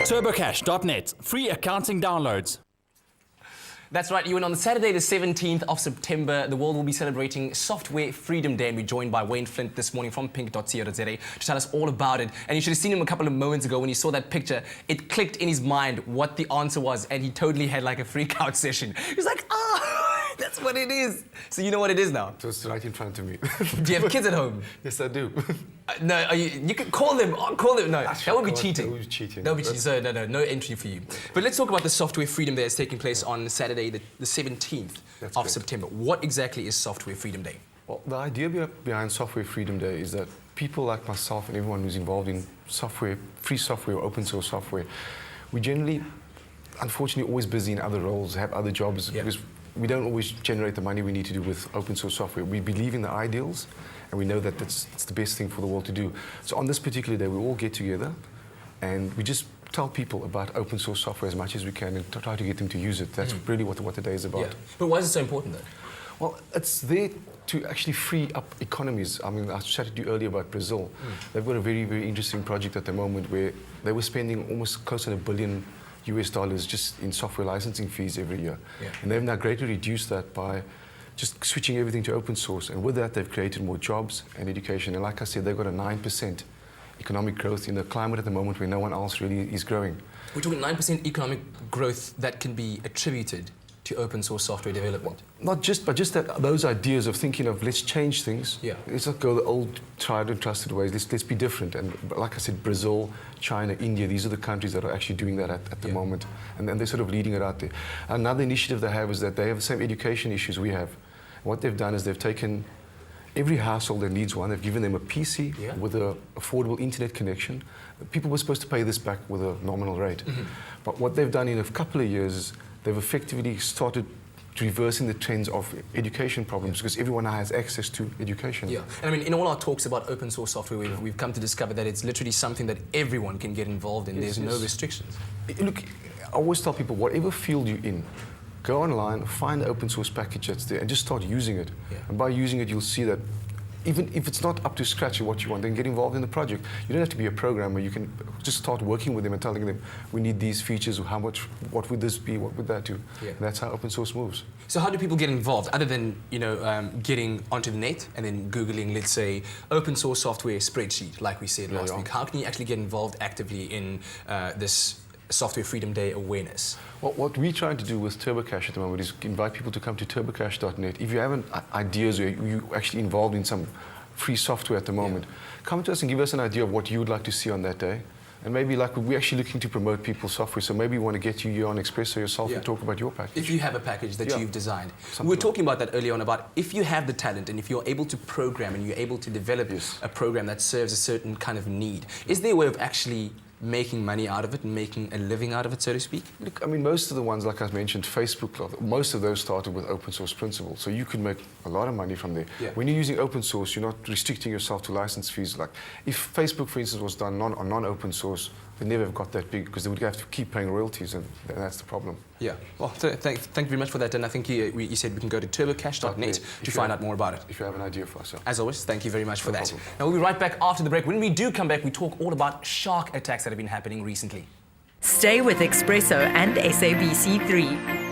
TurboCash.net. Free accounting downloads. That's right, Ewan. On Saturday, the 17th of September, the world will be celebrating Software Freedom Day, and we're joined by Wayne Flint this morning from pink.co.za to tell us all about it. And you should have seen him a couple of moments ago when he saw that picture. It clicked in his mind what the answer was, and he totally had like a freak out session. He was like, that's what it is. So you know what it is now? So it's right in front of me. Do you have kids at home? Yes, I do. No, you can call them. Call them. No, that would be cheating. That would be cheating. That would be cheating. So no entry for you. But let's talk about the Software Freedom Day that's taking place on Saturday, the 17th of September. What exactly is Software Freedom Day? Well, the idea behind Software Freedom Day is that people like myself and everyone who's involved in software, free software or open source software, we generally, unfortunately, always busy in other roles, have other jobs, because we don't always generate the money we need to do with open source software. We believe in the ideals, and we know that it's the best thing for the world to do. So on this particular day, we all get together, and we just tell people about open source software as much as we can and try to get them to use it. That's really what the day is about. Yeah. But why is it so important, though? Well, it's there to actually free up economies. I mean, I chatted to you earlier about Brazil. They've got a very, very interesting project at the moment where they were spending almost close to $1 billion just in software licensing fees every year. And they've now greatly reduced that by just switching everything to open source. And with that, they've created more jobs and education. And like I said, they've got a 9% economic growth in the climate at the moment where no one else really is growing. We're talking 9% economic growth that can be attributed to open source software development. Not just, but just that those ideas of thinking of let's change things. Let's not go the old tried and trusted ways. Let's be different. And like I said, Brazil, China, India, these are the countries that are actually doing that at the moment. And they're sort of leading it out there. Another initiative they have is that they have the same education issues we have. What they've done is they've taken every household that needs one, they've given them a PC with an affordable internet connection. People were supposed to pay this back with a nominal rate. But what they've done in a couple of years is they've effectively started reversing the trends of education problems because everyone now has access to education. And I mean, in all our talks about open source software, we've come to discover that it's literally something that everyone can get involved in. There's no restrictions. Look, I always tell people, whatever field you're in, go online, find the open source package that's there and just start using it. And by using it, you'll see that even if it's not up to scratch of what you want, then get involved in the project. You don't have to be a programmer. You can just start working with them and telling them, we need these features, what would this be, what would that do? And that's how open source moves. So how do people get involved, other than getting onto the net and then Googling, let's say, open source software spreadsheet, like we said last week? How can you actually get involved actively in this Software Freedom Day awareness? Well, what we're trying to do with TurboCash at the moment is invite people to come to TurboCash.net. If you have ideas or you're actually involved in some free software at the moment, come to us and give us an idea of what you would like to see on that day. And maybe we're actually looking to promote people's software, so maybe we want to get you here on Expresso yourself and talk about your package. If you have a package that you've designed. We were talking about that earlier on, about if you have the talent and if you're able to program and you're able to develop a program that serves a certain kind of need, is there a way of actually making money out of it and making a living out of it, so to speak? Look, I mean, most of the ones, like I mentioned, Facebook, most of those started with open source principles, so you could make a lot of money from there. When you're using open source, you're not restricting yourself to license fees. Like, if Facebook, for instance, was done on non-open source, they never have got that big because they would have to keep paying royalties, and that's the problem. Well, thank you very much for that, and I think you said we can go to turbocash.net to find out more about it. If you have an idea for us. As always, thank you very much for that. Now, we'll be right back after the break. When we do come back, we talk all about shark attacks that have been happening recently. Stay with Expresso and SABC3.